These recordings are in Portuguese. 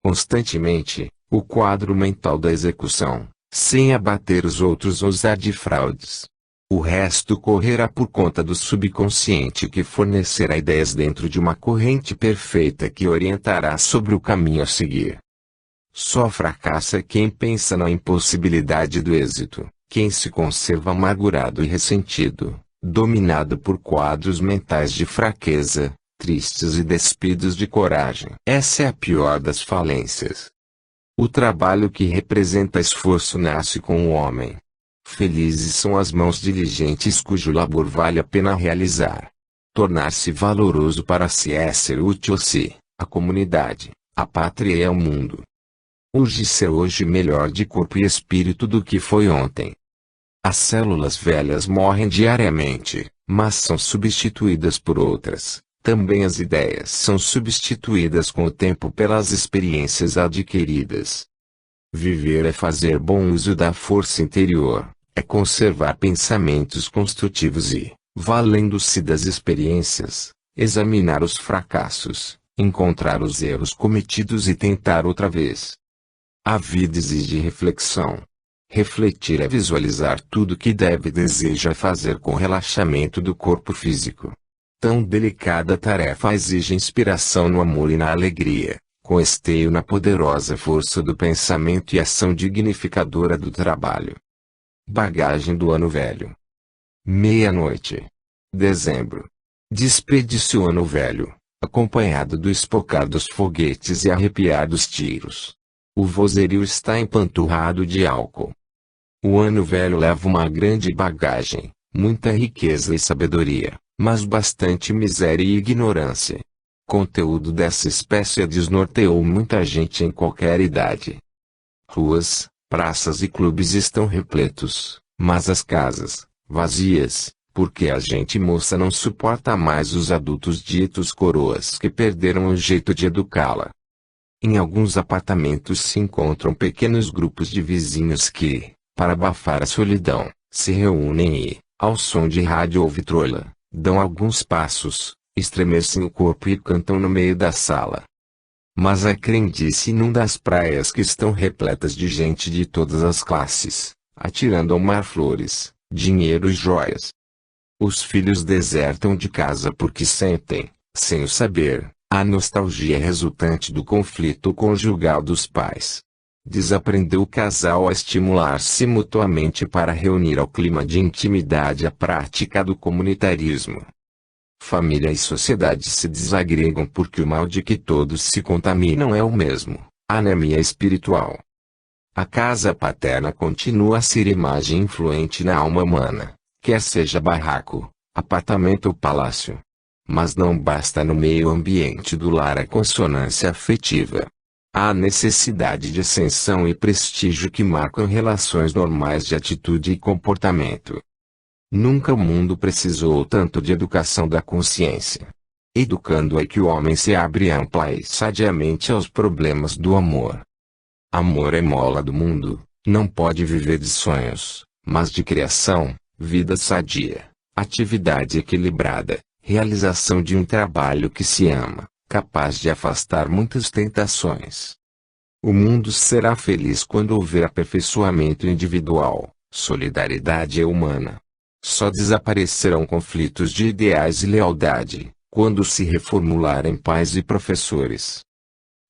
constantemente, o quadro mental da execução, sem abater os outros ou usar de fraudes. O resto correrá por conta do subconsciente que fornecerá ideias dentro de uma corrente perfeita que orientará sobre o caminho a seguir. Só fracassa quem pensa na impossibilidade do êxito, quem se conserva amargurado e ressentido, dominado por quadros mentais de fraqueza, tristes e despidos de coragem. Essa é a pior das falências. O trabalho que representa esforço nasce com o homem. Felizes são as mãos diligentes cujo labor vale a pena realizar. Tornar-se valoroso para si é ser útil a si, à comunidade, à pátria e ao mundo. Urge ser hoje melhor de corpo e espírito do que foi ontem. As células velhas morrem diariamente, mas são substituídas por outras. Também as ideias são substituídas com o tempo pelas experiências adquiridas. Viver é fazer bom uso da força interior, é conservar pensamentos construtivos e, valendo-se das experiências, examinar os fracassos, encontrar os erros cometidos e tentar outra vez. A vida exige reflexão. Refletir é visualizar tudo que deve e deseja fazer com relaxamento do corpo físico. Tão delicada tarefa exige inspiração no amor e na alegria, com esteio na poderosa força do pensamento e ação dignificadora do trabalho. Bagagem do ano velho. Meia-noite. Dezembro. Despede-se o ano velho, acompanhado do espocar dos foguetes e arrepiar dos tiros. O vozerio está empanturrado de álcool. O ano velho leva uma grande bagagem, muita riqueza e sabedoria, mas bastante miséria e ignorância. Conteúdo dessa espécie desnorteou muita gente em qualquer idade. Ruas, praças e clubes estão repletos, mas as casas, vazias, porque a gente moça não suporta mais os adultos ditos coroas que perderam o jeito de educá-la. Em alguns apartamentos se encontram pequenos grupos de vizinhos que, para abafar a solidão, se reúnem e, ao som de rádio ou vitrola, dão alguns passos, estremecem o corpo e cantam no meio da sala. Mas a crendice inunda as praias que estão repletas de gente de todas as classes, atirando ao mar flores, dinheiro e joias. Os filhos desertam de casa porque sentem, sem o saber, a nostalgia resultante do conflito conjugal dos pais. Desaprendeu o casal a estimular-se mutuamente para reunir ao clima de intimidade a prática do comunitarismo. Família e sociedade se desagregam porque o mal de que todos se contaminam é o mesmo, anemia espiritual. A casa paterna continua a ser imagem influente na alma humana, quer seja barraco, apartamento ou palácio. Mas não basta no meio ambiente do lar a consonância afetiva. Há necessidade de ascensão e prestígio que marcam relações normais de atitude e comportamento. Nunca o mundo precisou tanto de educação da consciência. Educando é que o homem se abre ampla e sadiamente aos problemas do amor. Amor é mola do mundo, não pode viver de sonhos, mas de criação, vida sadia, atividade equilibrada. Realização de um trabalho que se ama, capaz de afastar muitas tentações. O mundo será feliz quando houver aperfeiçoamento individual, solidariedade humana. Só desaparecerão conflitos de ideais e lealdade, quando se reformularem pais e professores.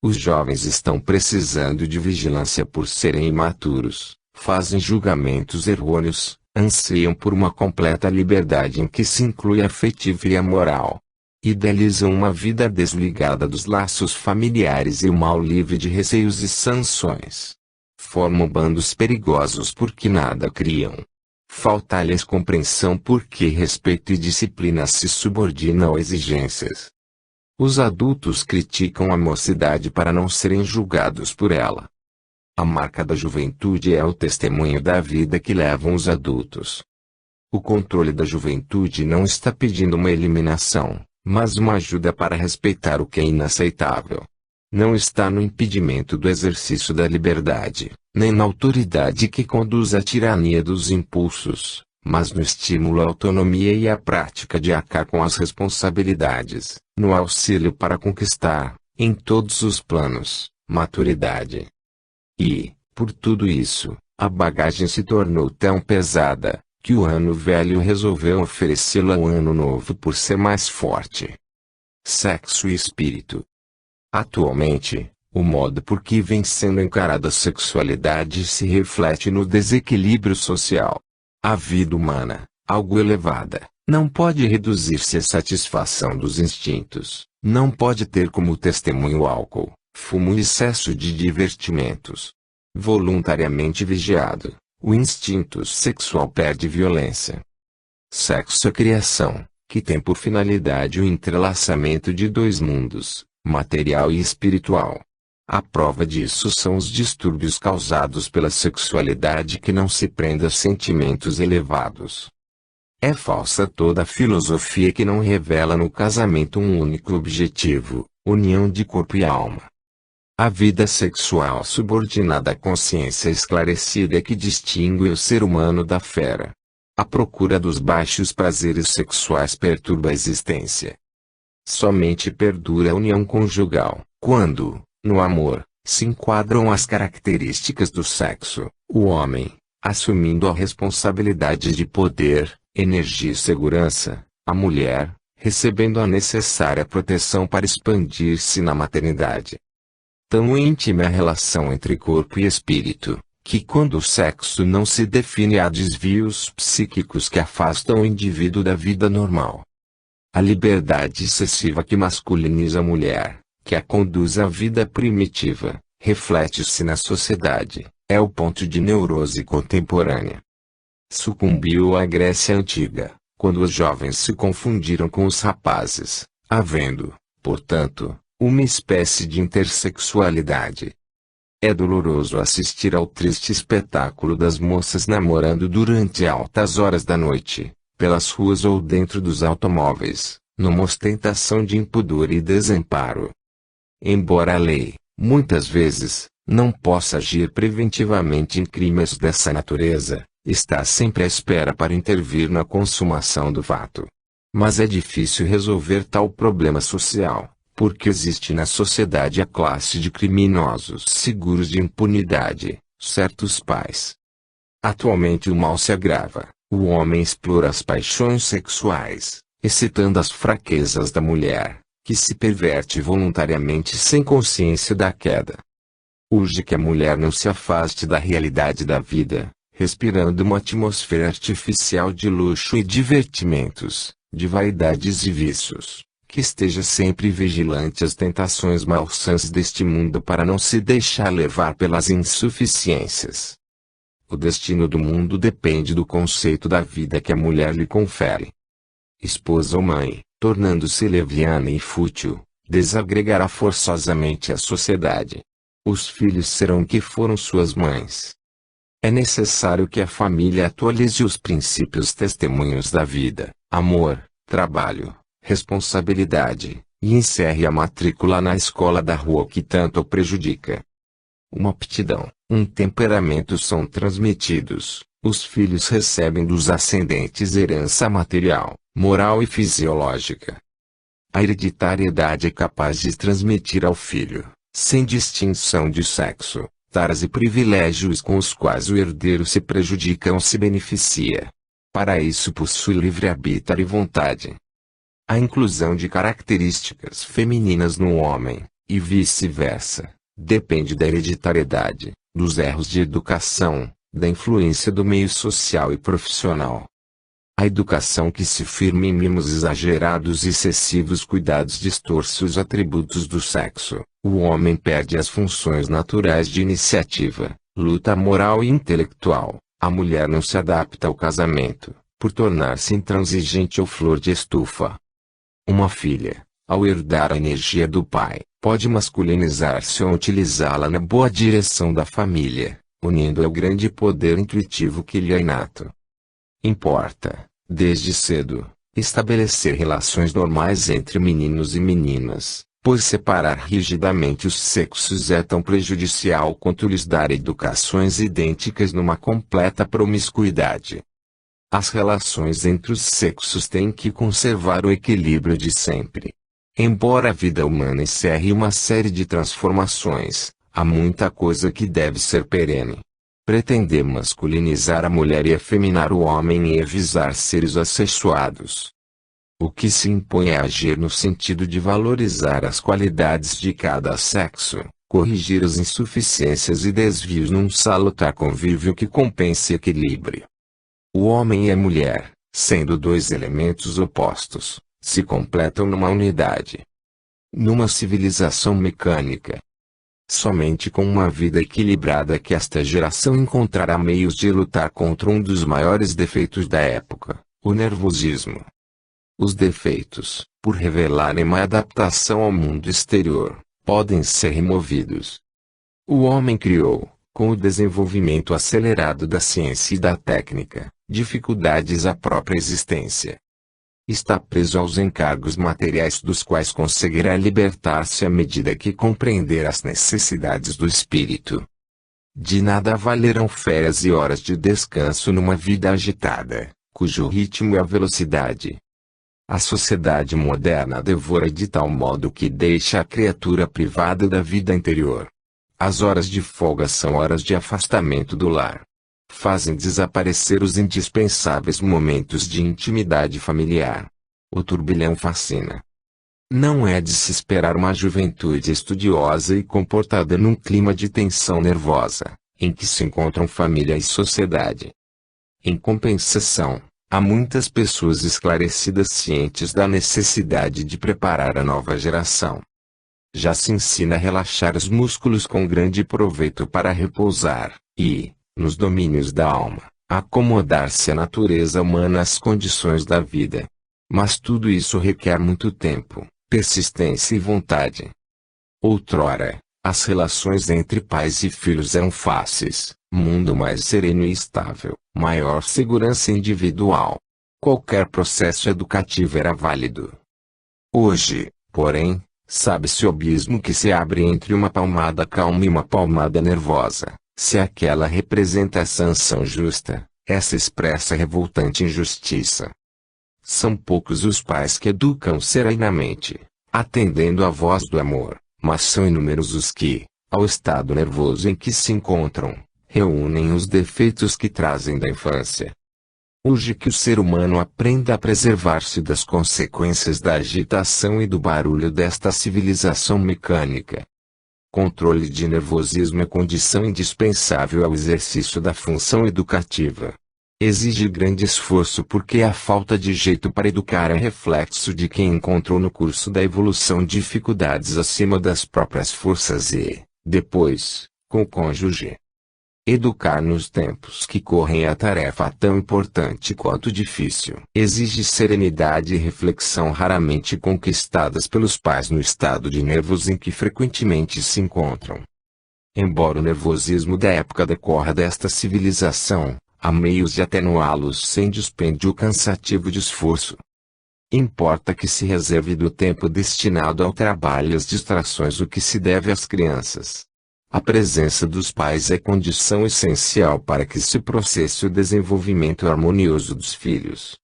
Os jovens estão precisando de vigilância por serem imaturos, fazem julgamentos errôneos, anseiam por uma completa liberdade em que se inclui a afetiva e a moral. Idealizam uma vida desligada dos laços familiares e o mal livre de receios e sanções. Formam bandos perigosos porque nada criam. Falta-lhes compreensão porque respeito e disciplina se subordinam a exigências. Os adultos criticam a mocidade para não serem julgados por ela. A marca da juventude é o testemunho da vida que levam os adultos. O controle da juventude não está pedindo uma eliminação, mas uma ajuda para respeitar o que é inaceitável. Não está no impedimento do exercício da liberdade, nem na autoridade que conduz à tirania dos impulsos, mas no estímulo à autonomia e à prática de arcar com as responsabilidades, no auxílio para conquistar, em todos os planos, maturidade. E, por tudo isso, a bagagem se tornou tão pesada, que o ano velho resolveu oferecê-la ao ano novo por ser mais forte. Sexo e espírito. Atualmente, o modo por que vem sendo encarada a sexualidade se reflete no desequilíbrio social. A vida humana, algo elevada, não pode reduzir-se à satisfação dos instintos, não pode ter como testemunho o álcool, fumo e excesso de divertimentos. Voluntariamente vigiado, o instinto sexual perde violência. Sexo é criação, que tem por finalidade o entrelaçamento de dois mundos, material e espiritual. A prova disso são os distúrbios causados pela sexualidade que não se prende a sentimentos elevados. É falsa toda a filosofia que não revela no casamento um único objetivo, união de corpo e alma. A vida sexual subordinada à consciência esclarecida é que distingue o ser humano da fera. A procura dos baixos prazeres sexuais perturba a existência. Somente perdura a união conjugal, quando, no amor, se enquadram as características do sexo, o homem, assumindo a responsabilidade de poder, energia e segurança, a mulher, recebendo a necessária proteção para expandir-se na maternidade. Tão íntima é a relação entre corpo e espírito, que quando o sexo não se define há desvios psíquicos que afastam o indivíduo da vida normal. A liberdade excessiva que masculiniza a mulher, que a conduz à vida primitiva, reflete-se na sociedade, é o ponto de neurose contemporânea. Sucumbiu a Grécia Antiga, quando os jovens se confundiram com os rapazes, havendo, portanto, uma espécie de intersexualidade. É doloroso assistir ao triste espetáculo das moças namorando durante altas horas da noite, pelas ruas ou dentro dos automóveis, numa ostentação de impudor e desamparo. Embora a lei, muitas vezes, não possa agir preventivamente em crimes dessa natureza, está sempre à espera para intervir na consumação do fato. Mas é difícil resolver tal problema social, porque existe na sociedade a classe de criminosos seguros de impunidade, certos pais. Atualmente o mal se agrava, o homem explora as paixões sexuais, excitando as fraquezas da mulher, que se perverte voluntariamente sem consciência da queda. Urge que a mulher não se afaste da realidade da vida, respirando uma atmosfera artificial de luxo e divertimentos, de vaidades e vícios, que esteja sempre vigilante às tentações malsãs deste mundo para não se deixar levar pelas insuficiências. O destino do mundo depende do conceito da vida que a mulher lhe confere. Esposa ou mãe, tornando-se leviana e fútil, desagregará forçosamente a sociedade. Os filhos serão o que foram suas mães. É necessário que a família atualize os princípios testemunhos da vida, amor, trabalho, responsabilidade, e encerre a matrícula na escola da rua que tanto o prejudica. Uma aptidão, um temperamento são transmitidos, os filhos recebem dos ascendentes herança material, moral e fisiológica. A hereditariedade é capaz de transmitir ao filho, sem distinção de sexo, taras e privilégios com os quais o herdeiro se prejudica ou se beneficia. Para isso possui livre-arbítrio e vontade. A inclusão de características femininas no homem, e vice-versa, depende da hereditariedade, dos erros de educação, da influência do meio social e profissional. A educação que se firma em mimos exagerados e excessivos cuidados distorce os atributos do sexo. O homem perde as funções naturais de iniciativa, luta moral e intelectual. A mulher não se adapta ao casamento, por tornar-se intransigente ou flor de estufa. Uma filha, ao herdar a energia do pai, pode masculinizar-se ou utilizá-la na boa direção da família, unindo ao grande poder intuitivo que lhe é inato. Importa, desde cedo, estabelecer relações normais entre meninos e meninas, pois separar rigidamente os sexos é tão prejudicial quanto lhes dar educações idênticas numa completa promiscuidade. As relações entre os sexos têm que conservar o equilíbrio de sempre. Embora a vida humana encerre uma série de transformações, Há muita coisa que deve ser perene. Pretender masculinizar a mulher e efeminar o homem e avisar seres assexuados. O que se impõe é agir no sentido de valorizar as qualidades de cada sexo, corrigir as insuficiências e desvios num salutar convívio que compense e equilibre. O homem e a mulher, sendo dois elementos opostos, se completam numa unidade. Numa civilização mecânica, somente com uma vida equilibrada que esta geração encontrará meios de lutar contra um dos maiores defeitos da época, o nervosismo. Os defeitos, por revelarem má adaptação ao mundo exterior, podem ser removidos. O homem criou, com o desenvolvimento acelerado da ciência e da técnica, dificuldades à própria existência. Está preso aos encargos materiais dos quais conseguirá libertar-se à medida que compreender as necessidades do espírito. De nada valerão férias e horas de descanso numa vida agitada, cujo ritmo é a velocidade. A sociedade moderna devora de tal modo que deixa a criatura privada da vida interior. As horas de folga são horas de afastamento do lar. Fazem desaparecer os indispensáveis momentos de intimidade familiar. O turbilhão fascina. Não é de se esperar uma juventude estudiosa e comportada num clima de tensão nervosa, em que se encontram família e sociedade. Em compensação, há muitas pessoas esclarecidas cientes da necessidade de preparar a nova geração. Já se ensina a relaxar os músculos com grande proveito para repousar, e, nos domínios da alma, acomodar-se à natureza humana às condições da vida. Mas tudo isso requer muito tempo, persistência e vontade. Outrora, as relações entre pais e filhos eram fáceis, mundo mais sereno e estável, maior segurança individual. Qualquer processo educativo era válido. Hoje, porém, sabe-se o abismo que se abre entre uma palmada calma e uma palmada nervosa. Se aquela representa a sanção justa, essa expressa a revoltante injustiça. São poucos os pais que educam serenamente, atendendo à voz do amor, mas são inúmeros os que, ao estado nervoso em que se encontram, reúnem os defeitos que trazem da infância. Urge que o ser humano aprenda a preservar-se das consequências da agitação e do barulho desta civilização mecânica. Controle de nervosismo é condição indispensável ao exercício da função educativa. Exige grande esforço porque a falta de jeito para educar é reflexo de quem encontrou no curso da evolução dificuldades acima das próprias forças e, depois, com o cônjuge. Educar nos tempos que correm é a tarefa tão importante quanto difícil. Exige serenidade e reflexão raramente conquistadas pelos pais no estado de nervos em que frequentemente se encontram. Embora o nervosismo da época decorra desta civilização, há meios de atenuá-los sem dispêndio cansativo de esforço. Importa que se reserve do tempo destinado ao trabalho e às distrações o que se deve às crianças. A presença dos pais é condição essencial para que se processe o desenvolvimento harmonioso dos filhos.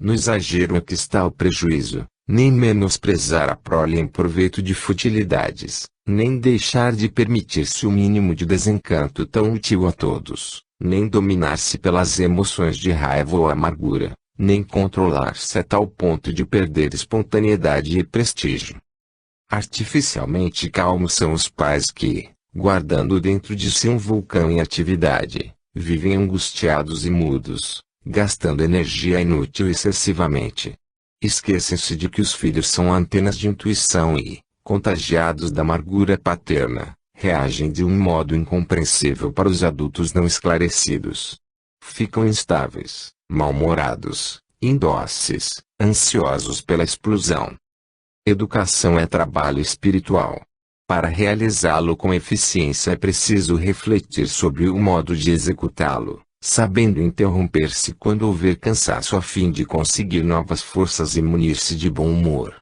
No exagero é que está o prejuízo, nem menosprezar a prole em proveito de futilidades, nem deixar de permitir-se o mínimo de desencanto tão útil a todos, nem dominar-se pelas emoções de raiva ou amargura, nem controlar-se a tal ponto de perder espontaneidade e prestígio. Artificialmente calmos são os pais que, guardando dentro de si um vulcão em atividade, vivem angustiados e mudos, gastando energia inútil excessivamente. Esquecem-se de que os filhos são antenas de intuição e, contagiados da amargura paterna, reagem de um modo incompreensível para os adultos não esclarecidos. Ficam instáveis, mal-humorados, indóceis, ansiosos pela explosão. Educação é trabalho espiritual. Para realizá-lo com eficiência é preciso refletir sobre o modo de executá-lo, sabendo interromper-se quando houver cansaço a fim de conseguir novas forças e munir-se de bom humor.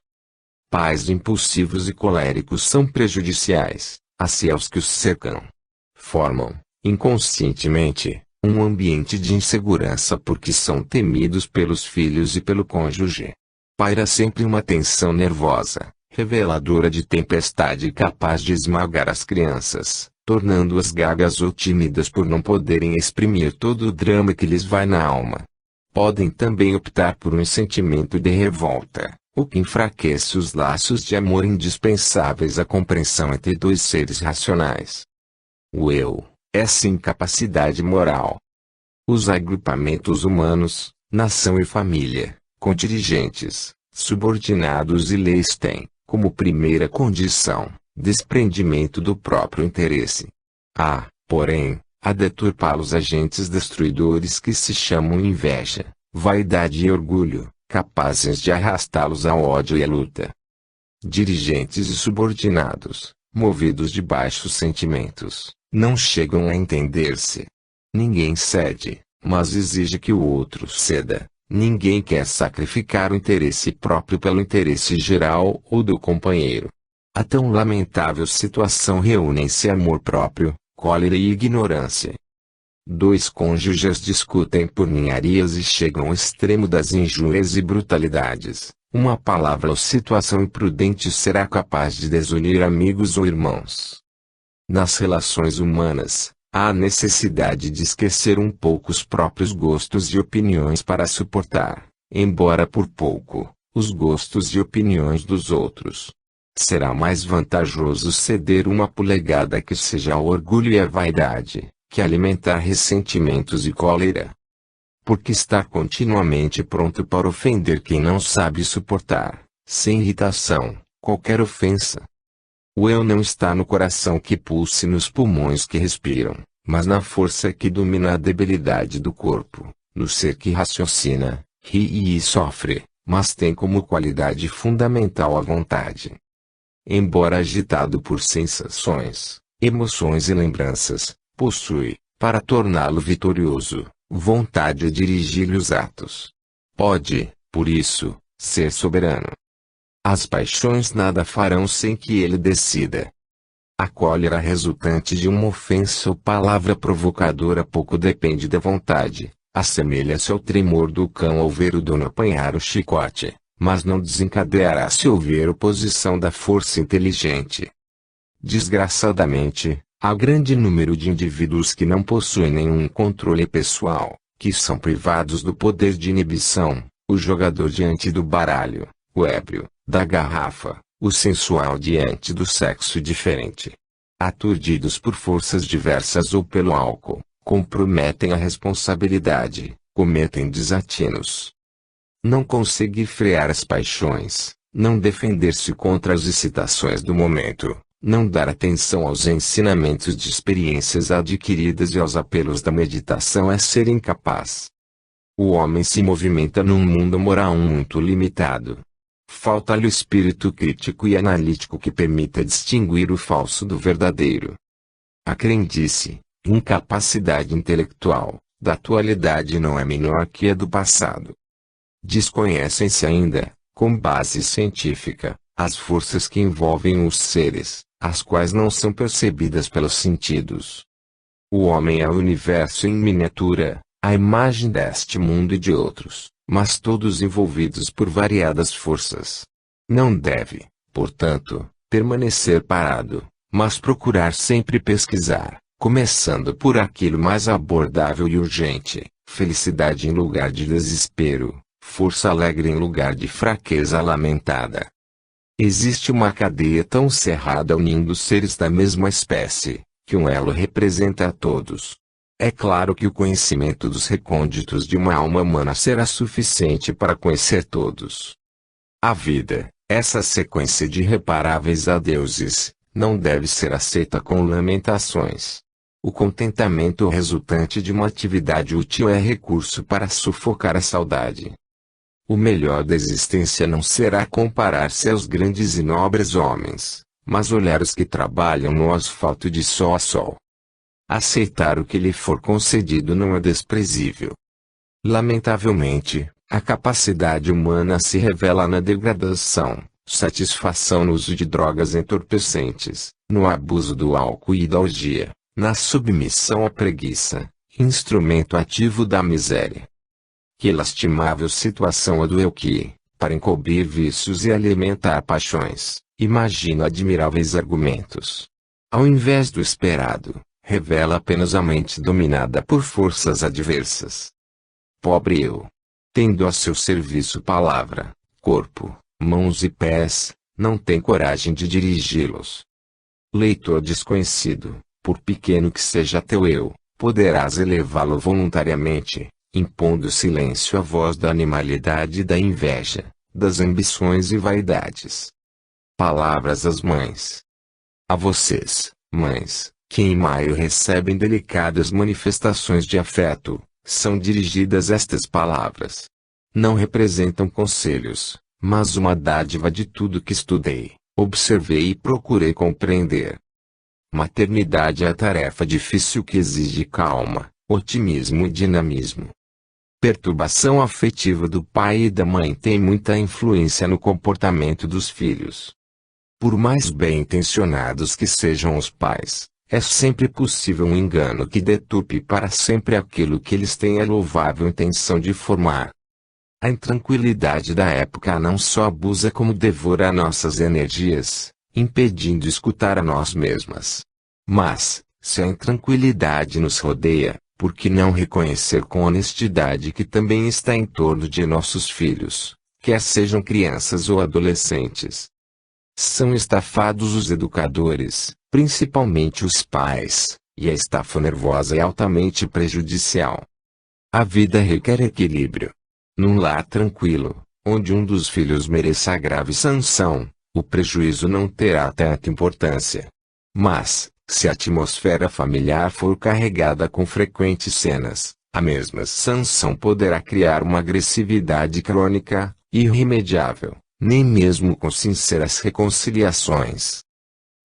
Pais impulsivos e coléricos são prejudiciais, assim aos que os cercam. Formam, inconscientemente, um ambiente de insegurança porque são temidos pelos filhos e pelo cônjuge. Paira sempre uma tensão nervosa, reveladora de tempestade capaz de esmagar as crianças, tornando-as gagas ou tímidas por não poderem exprimir todo o drama que lhes vai na alma. Podem também optar por um sentimento de revolta, o que enfraquece os laços de amor indispensáveis à compreensão entre dois seres racionais. O eu, essa incapacidade moral. Os agrupamentos humanos, nação e família, com dirigentes, subordinados e leis têm, como primeira condição, desprendimento do próprio interesse. Há, porém, a deturpá-los agentes destruidores que se chamam inveja, vaidade e orgulho, capazes de arrastá-los ao ódio e à luta. Dirigentes e subordinados, movidos de baixos sentimentos, não chegam a entender-se. Ninguém cede, mas exige que o outro ceda. Ninguém quer sacrificar o interesse próprio pelo interesse geral ou do companheiro. A tão lamentável situação reúnem-se amor próprio, cólera e ignorância. Dois cônjuges discutem por ninharias e chegam ao extremo das injúrias e brutalidades. Uma palavra ou situação imprudente será capaz de desunir amigos ou irmãos. Nas relações humanas, há a necessidade de esquecer um pouco os próprios gostos e opiniões para suportar, embora por pouco, os gostos e opiniões dos outros. Será mais vantajoso ceder uma polegada que seja ao orgulho e à vaidade, que alimentar ressentimentos e cólera. Porque estar continuamente pronto para ofender quem não sabe suportar, sem irritação, qualquer ofensa. O eu não está no coração que pulse nos pulmões que respiram, mas na força que domina a debilidade do corpo, no ser que raciocina, ri e sofre, mas tem como qualidade fundamental a vontade. Embora agitado por sensações, emoções e lembranças, possui, para torná-lo vitorioso, vontade de dirigir-lhe os atos. Pode, por isso, ser soberano. As paixões nada farão sem que ele decida. A cólera resultante de uma ofensa ou palavra provocadora pouco depende da vontade, assemelha-se ao tremor do cão ao ver o dono apanhar o chicote, mas não desencadeará se houver oposição da força inteligente. Desgraçadamente, há grande número de indivíduos que não possuem nenhum controle pessoal, que são privados do poder de inibição, o jogador diante do baralho, o ébrio, da garrafa, o sensual diante do sexo diferente. Aturdidos por forças diversas ou pelo álcool, comprometem a responsabilidade, cometem desatinos. Não conseguir frear as paixões, não defender-se contra as excitações do momento, não dar atenção aos ensinamentos de experiências adquiridas e aos apelos da meditação é ser incapaz. O homem se movimenta num mundo moral muito limitado. Falta-lhe o espírito crítico e analítico que permita distinguir o falso do verdadeiro. A crendice, incapacidade intelectual, da atualidade não é menor que a do passado. Desconhecem-se ainda, com base científica, as forças que envolvem os seres, as quais não são percebidas pelos sentidos. O homem é o universo em miniatura, a imagem deste mundo e de outros, mas todos envolvidos por variadas forças. Não deve, portanto, permanecer parado, mas procurar sempre pesquisar, começando por aquilo mais abordável e urgente, felicidade em lugar de desespero, força alegre em lugar de fraqueza lamentada. Existe uma cadeia tão cerrada unindo seres da mesma espécie, que um elo representa a todos. É claro que o conhecimento dos recônditos de uma alma humana será suficiente para conhecer todos. A vida, essa sequência de irreparáveis adeuses, não deve ser aceita com lamentações. O contentamento resultante de uma atividade útil é recurso para sufocar a saudade. O melhor da existência não será comparar-se aos grandes e nobres homens, mas olhar os que trabalham no asfalto de sol a sol. Aceitar o que lhe for concedido não é desprezível. Lamentavelmente, a capacidade humana se revela na degradação, satisfação no uso de drogas entorpecentes, no abuso do álcool e da orgia, na submissão à preguiça, instrumento ativo da miséria. Que lastimável situação a do eu que, para encobrir vícios e alimentar paixões, imagina admiráveis argumentos. Ao invés do esperado, revela apenas a mente dominada por forças adversas. Pobre eu! Tendo a seu serviço palavra, corpo, mãos e pés, não tem coragem de dirigi-los. Leitor desconhecido, por pequeno que seja teu eu, poderás elevá-lo voluntariamente, impondo silêncio à voz da animalidade e da inveja, das ambições e vaidades. Palavras às mães. A vocês, mães, que em maio recebem delicadas manifestações de afeto, são dirigidas estas palavras. Não representam conselhos, mas uma dádiva de tudo que estudei, observei e procurei compreender. Maternidade é a tarefa difícil que exige calma, otimismo e dinamismo. Perturbação afetiva do pai e da mãe tem muita influência no comportamento dos filhos. Por mais bem-intencionados que sejam os pais, é sempre possível um engano que deturpe para sempre aquilo que eles têm a louvável intenção de formar. A intranquilidade da época não só abusa como devora nossas energias, impedindo escutar a nós mesmas. Mas, se a intranquilidade nos rodeia, por que não reconhecer com honestidade que também está em torno de nossos filhos, quer sejam crianças ou adolescentes? São estafados os educadores, principalmente os pais, e a estafa nervosa é altamente prejudicial. A vida requer equilíbrio. Num lar tranquilo, onde um dos filhos mereça a grave sanção, o prejuízo não terá tanta importância. Mas, se a atmosfera familiar for carregada com frequentes cenas, a mesma sanção poderá criar uma agressividade crônica, irremediável, nem mesmo com sinceras reconciliações.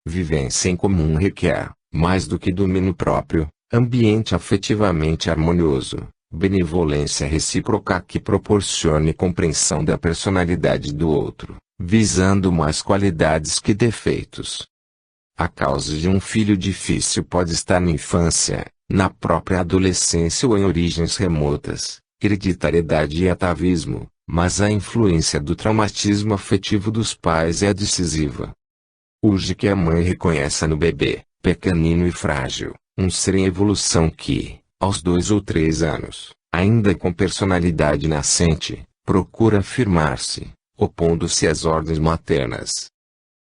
Vivência em comum requer, mais do que domínio próprio, ambiente afetivamente harmonioso, benevolência recíproca que proporcione compreensão da personalidade do outro, visando mais qualidades que defeitos. A causa de um filho difícil pode estar na infância, na própria adolescência ou em origens remotas, hereditariedade e atavismo, mas a influência do traumatismo afetivo dos pais é decisiva. Urge que a mãe reconheça no bebê, pequenino e frágil, um ser em evolução que, aos 2 ou 3 anos, ainda com personalidade nascente, procura afirmar-se, opondo-se às ordens maternas.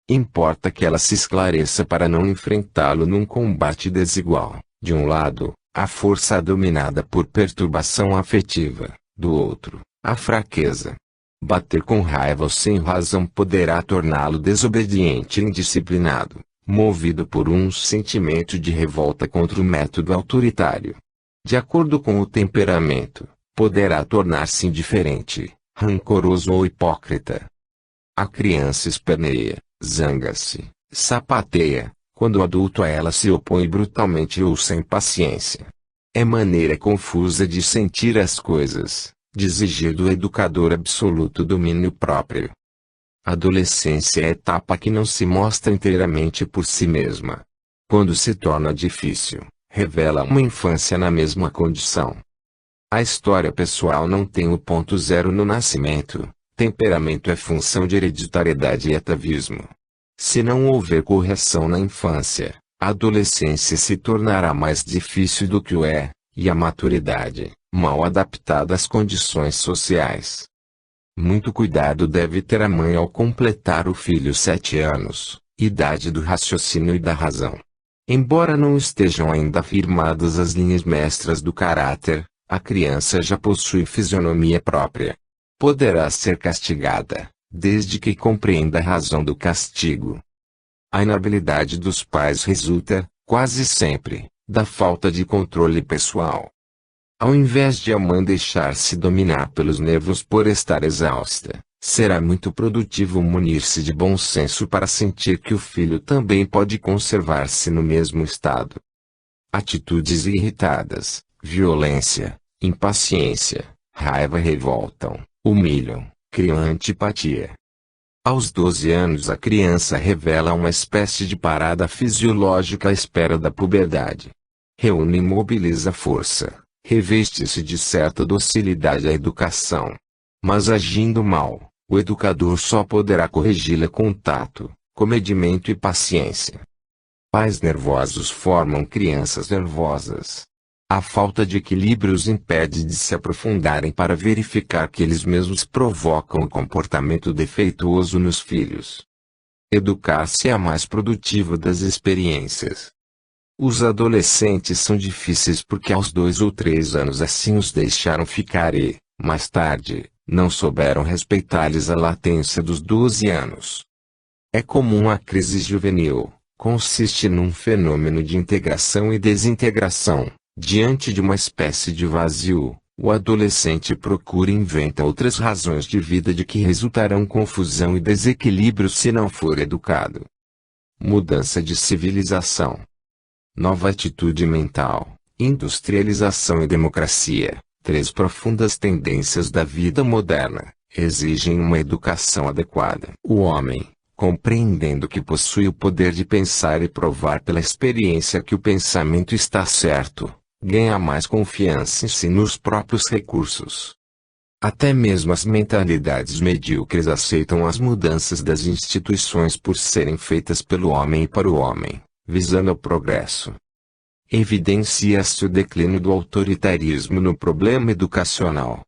Importa que ela se esclareça para não enfrentá-lo num combate desigual, de um lado, a força dominada por perturbação afetiva, do outro, a fraqueza. Bater com raiva ou sem razão poderá torná-lo desobediente e indisciplinado, movido por um sentimento de revolta contra o método autoritário. De acordo com o temperamento, poderá tornar-se indiferente, rancoroso ou hipócrita. A criança esperneia, zanga-se, sapateia, quando o adulto a ela se opõe brutalmente ou sem paciência. É maneira confusa de sentir as coisas, de exigir do educador absoluto domínio próprio. A adolescência é a etapa que não se mostra inteiramente por si mesma. Quando se torna difícil, revela uma infância na mesma condição. A história pessoal não tem o ponto zero no nascimento, temperamento é função de hereditariedade e atavismo. Se não houver correção na infância, a adolescência se tornará mais difícil do que o é, e a maturidade, mal adaptada às condições sociais. Muito cuidado deve ter a mãe ao completar o filho 7 anos, idade do raciocínio e da razão. Embora não estejam ainda firmadas as linhas mestras do caráter, a criança já possui fisionomia própria. Poderá ser castigada, desde que compreenda a razão do castigo. A inabilidade dos pais resulta, quase sempre, da falta de controle pessoal. Ao invés de a mãe deixar-se dominar pelos nervos por estar exausta, será muito produtivo munir-se de bom senso para sentir que o filho também pode conservar-se no mesmo estado. Atitudes irritadas, violência, impaciência, raiva revoltam, humilham, criam antipatia. Aos 12 anos a criança revela uma espécie de parada fisiológica à espera da puberdade. Reúne e mobiliza força, reveste-se de certa docilidade à educação. Mas agindo mal, O educador só poderá corrigi-la com tato, comedimento e paciência. Pais nervosos formam crianças nervosas. A falta de equilíbrio os impede de se aprofundarem para verificar que eles mesmos provocam o comportamento defeituoso nos filhos. Educar-se é a mais produtiva das experiências. Os adolescentes são difíceis porque aos 2 ou 3 anos assim os deixaram ficar e, mais tarde, não souberam respeitar-lhes a latência dos 12 anos. É comum a crise juvenil, consiste num fenômeno de integração e desintegração. Diante de uma espécie de vazio, o adolescente procura e inventa outras razões de vida de que resultarão confusão e desequilíbrio se não for educado. Mudança de civilização. Nova atitude mental, industrialização e democracia, 3 profundas tendências da vida moderna, exigem uma educação adequada. O homem, compreendendo que possui o poder de pensar e provar pela experiência que o pensamento está certo, ganha mais confiança em si nos próprios recursos. Até mesmo as mentalidades medíocres aceitam as mudanças das instituições por serem feitas pelo homem e para o homem, visando o progresso. Evidencia-se o declínio do autoritarismo no problema educacional.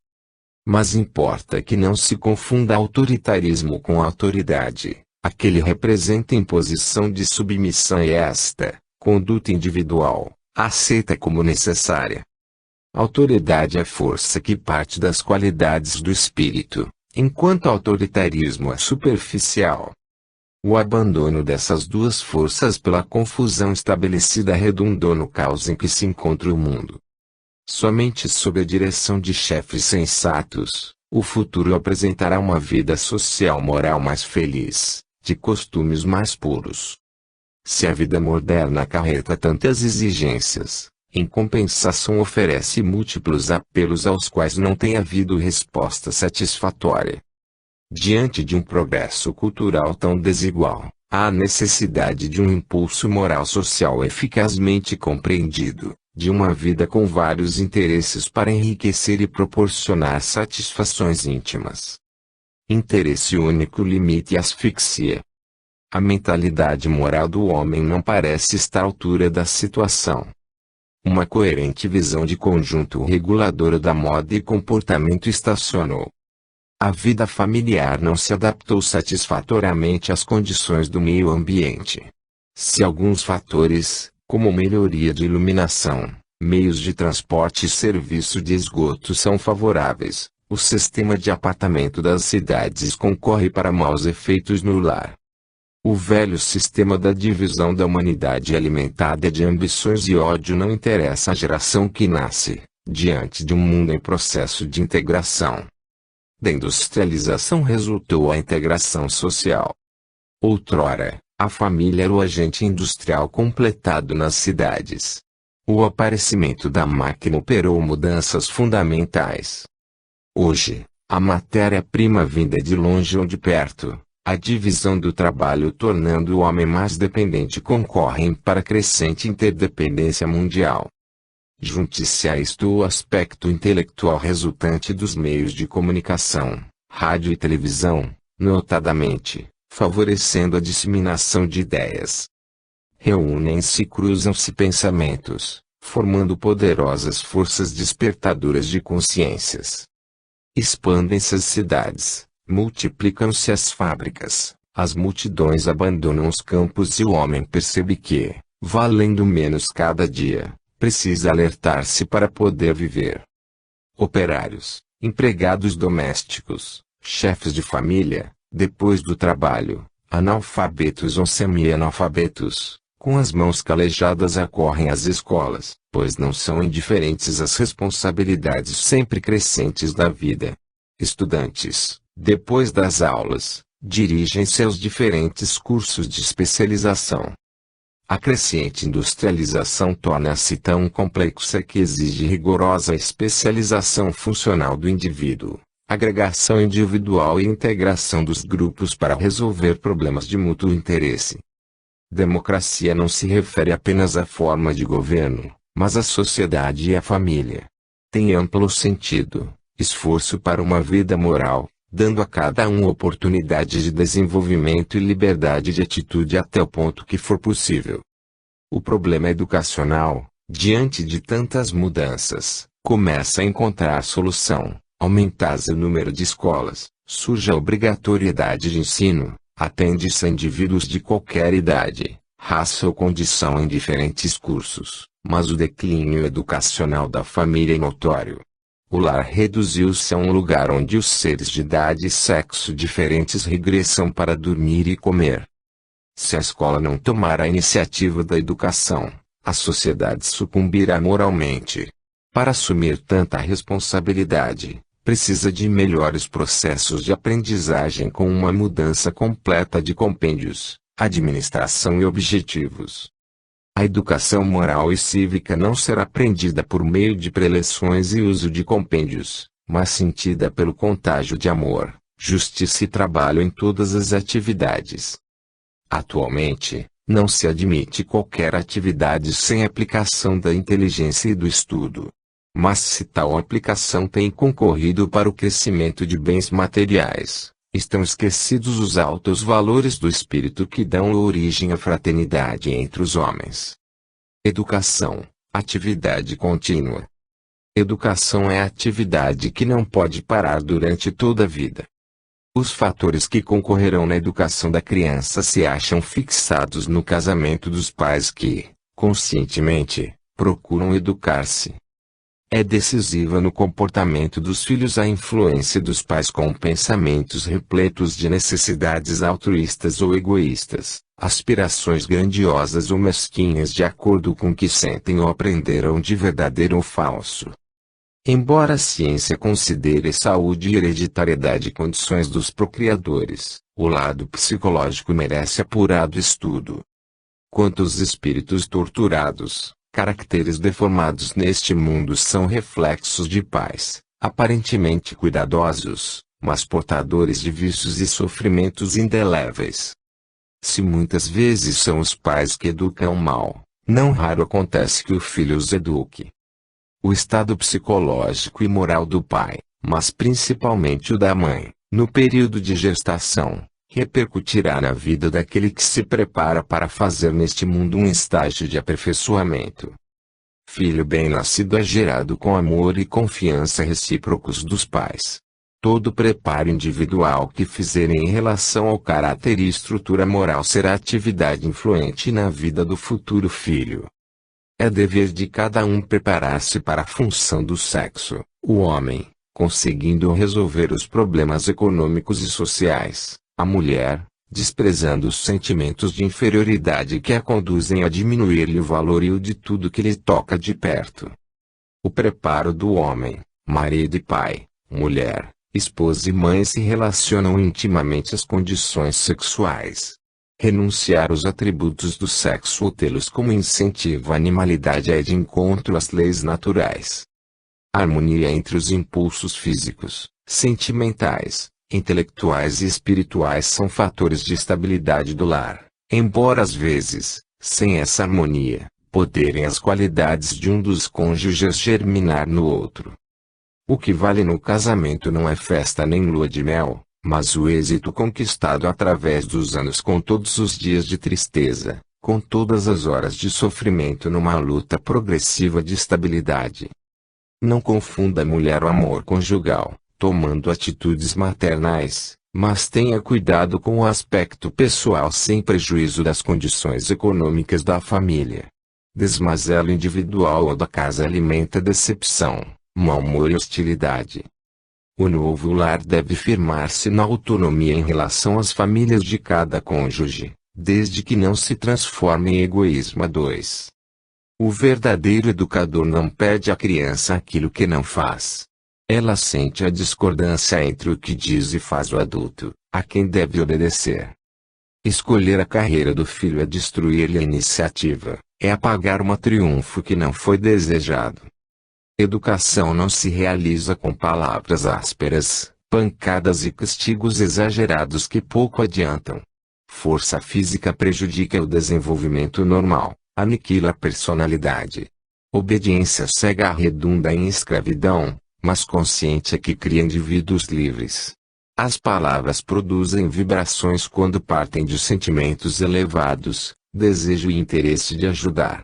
Mas importa que não se confunda autoritarismo com autoridade. Aquele representa imposição de submissão e esta, conduta individual, aceita como necessária. Autoridade é força que parte das qualidades do espírito, enquanto autoritarismo é superficial. O abandono dessas duas forças pela confusão estabelecida redundou no caos em que se encontra o mundo. Somente sob a direção de chefes sensatos, o futuro apresentará uma vida social moral mais feliz, de costumes mais puros. Se a vida moderna acarreta tantas exigências, em compensação oferece múltiplos apelos aos quais não tem havido resposta satisfatória. Diante de um progresso cultural tão desigual, há necessidade de um impulso moral social eficazmente compreendido, de uma vida com vários interesses para enriquecer e proporcionar satisfações íntimas. Interesse único limite e asfixia. A mentalidade moral do homem não parece estar à altura da situação. Uma coerente visão de conjunto reguladora da moda e comportamento estacionou. A vida familiar não se adaptou satisfatoriamente às condições do meio ambiente. Se alguns fatores, como melhoria de iluminação, meios de transporte e serviço de esgoto são favoráveis, o sistema de apartamento das cidades concorre para maus efeitos no lar. O velho sistema da divisão da humanidade alimentada de ambições e ódio não interessa à geração que nasce, diante de um mundo em processo de integração. Da industrialização resultou a integração social. Outrora, a família era o agente industrial completado nas cidades. O aparecimento da máquina operou mudanças fundamentais. Hoje, a matéria-prima vinda de longe ou de perto, a divisão do trabalho tornando o homem mais dependente concorrem para a crescente interdependência mundial. Junte-se a isto o aspecto intelectual resultante dos meios de comunicação, rádio e televisão, notadamente, favorecendo a disseminação de ideias. Reúnem-se e cruzam-se pensamentos, formando poderosas forças despertadoras de consciências. Expandem-se as cidades, multiplicam-se as fábricas, as multidões abandonam os campos e o homem percebe que, valendo menos cada dia, precisa alertar-se para poder viver. Operários, empregados domésticos, chefes de família, depois do trabalho, analfabetos ou semi-analfabetos, com as mãos calejadas acorrem às escolas, pois não são indiferentes às responsabilidades sempre crescentes da vida. Estudantes, depois das aulas, dirigem-se aos diferentes cursos de especialização. A crescente industrialização torna-se tão complexa que exige rigorosa especialização funcional do indivíduo, agregação individual e integração dos grupos para resolver problemas de mútuo interesse. Democracia não se refere apenas à forma de governo, mas à sociedade e à família. Tem amplo sentido, esforço para uma vida moral, dando a cada um oportunidade de desenvolvimento e liberdade de atitude até o ponto que for possível. O problema educacional, diante de tantas mudanças, começa a encontrar solução. Aumenta-se o número de escolas, surge a obrigatoriedade de ensino, atende-se a indivíduos de qualquer idade, raça ou condição em diferentes cursos, mas o declínio educacional da família é notório. O lar reduziu-se a um lugar onde os seres de idade e sexo diferentes regressam para dormir e comer. Se a escola não tomar a iniciativa da educação, a sociedade sucumbirá moralmente. Para assumir tanta responsabilidade, precisa de melhores processos de aprendizagem com uma mudança completa de compêndios, administração e objetivos. A educação moral e cívica não será aprendida por meio de preleções e uso de compêndios, mas sentida pelo contágio de amor, justiça e trabalho em todas as atividades. Atualmente, não se admite qualquer atividade sem aplicação da inteligência e do estudo. Mas se tal aplicação tem concorrido para o crescimento de bens materiais, estão esquecidos os altos valores do espírito que dão origem à fraternidade entre os homens. Educação, atividade contínua. Educação é a atividade que não pode parar durante toda a vida. Os fatores que concorrerão na educação da criança se acham fixados no casamento dos pais que, conscientemente, procuram educar-se. É decisiva no comportamento dos filhos a influência dos pais com pensamentos repletos de necessidades altruístas ou egoístas, aspirações grandiosas ou mesquinhas de acordo com o que sentem ou aprenderam de verdadeiro ou falso. Embora a ciência considere saúde e hereditariedade condições dos procriadores, o lado psicológico merece apurado estudo. Quanto aos espíritos torturados, caracteres deformados neste mundo são reflexos de pais, aparentemente cuidadosos, mas portadores de vícios e sofrimentos indeléveis. Se muitas vezes são os pais que educam mal, não raro acontece que o filho os eduque. O estado psicológico e moral do pai, mas principalmente o da mãe, no período de gestação, repercutirá na vida daquele que se prepara para fazer neste mundo um estágio de aperfeiçoamento. Filho bem-nascido é gerado com amor e confiança recíprocos dos pais. Todo preparo individual que fizerem em relação ao caráter e estrutura moral será atividade influente na vida do futuro filho. É dever de cada um preparar-se para a função do sexo, o homem, conseguindo resolver os problemas econômicos e sociais, a mulher, desprezando os sentimentos de inferioridade que a conduzem a diminuir-lhe o valor e o de tudo que lhe toca de perto. O preparo do homem, marido e pai, mulher, esposa e mãe se relacionam intimamente às condições sexuais. Renunciar aos atributos do sexo ou tê-los como incentivo à animalidade é de encontro às leis naturais. A harmonia entre os impulsos físicos, sentimentais, intelectuais e espirituais são fatores de estabilidade do lar, embora às vezes, sem essa harmonia, poderem as qualidades de um dos cônjuges germinar no outro. O que vale no casamento não é festa nem lua de mel, mas o êxito conquistado através dos anos com todos os dias de tristeza, com todas as horas de sofrimento numa luta progressiva de estabilidade. Não confunda mulher ou amor conjugal, tomando atitudes maternais, mas tenha cuidado com o aspecto pessoal sem prejuízo das condições econômicas da família. Desmazelo individual ou da casa alimenta decepção, mau humor e hostilidade. O novo lar deve firmar-se na autonomia em relação às famílias de cada cônjuge, desde que não se transforme em egoísmo a dois. O verdadeiro educador não pede à criança aquilo que não faz. Ela sente a discordância entre o que diz e faz o adulto, a quem deve obedecer. Escolher a carreira do filho é destruir-lhe a iniciativa, é apagar um triunfo que não foi desejado. Educação não se realiza com palavras ásperas, pancadas e castigos exagerados que pouco adiantam. Força física prejudica o desenvolvimento normal, aniquila a personalidade. Obediência cega redunda em escravidão, mas consciente é que cria indivíduos livres. As palavras produzem vibrações quando partem de sentimentos elevados, desejo e interesse de ajudar.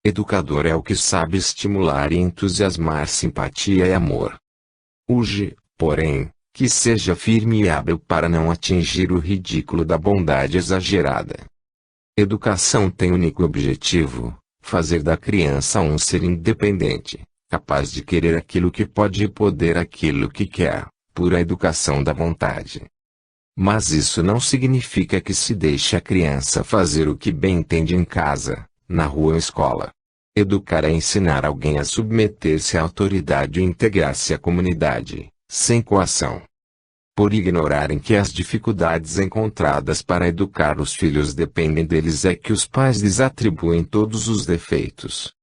Educador é o que sabe estimular e entusiasmar simpatia e amor. Urge, porém, que seja firme e hábil para não atingir o ridículo da bondade exagerada. Educação tem único objetivo: fazer da criança um ser independente, capaz de querer aquilo que pode e poder aquilo que quer, pura educação da vontade. Mas isso não significa que se deixe a criança fazer o que bem entende em casa, na rua ou escola. Educar é ensinar alguém a submeter-se à autoridade e integrar-se à comunidade, sem coação. Por ignorarem que as dificuldades encontradas para educar os filhos dependem deles é que os pais lhes atribuem todos os defeitos.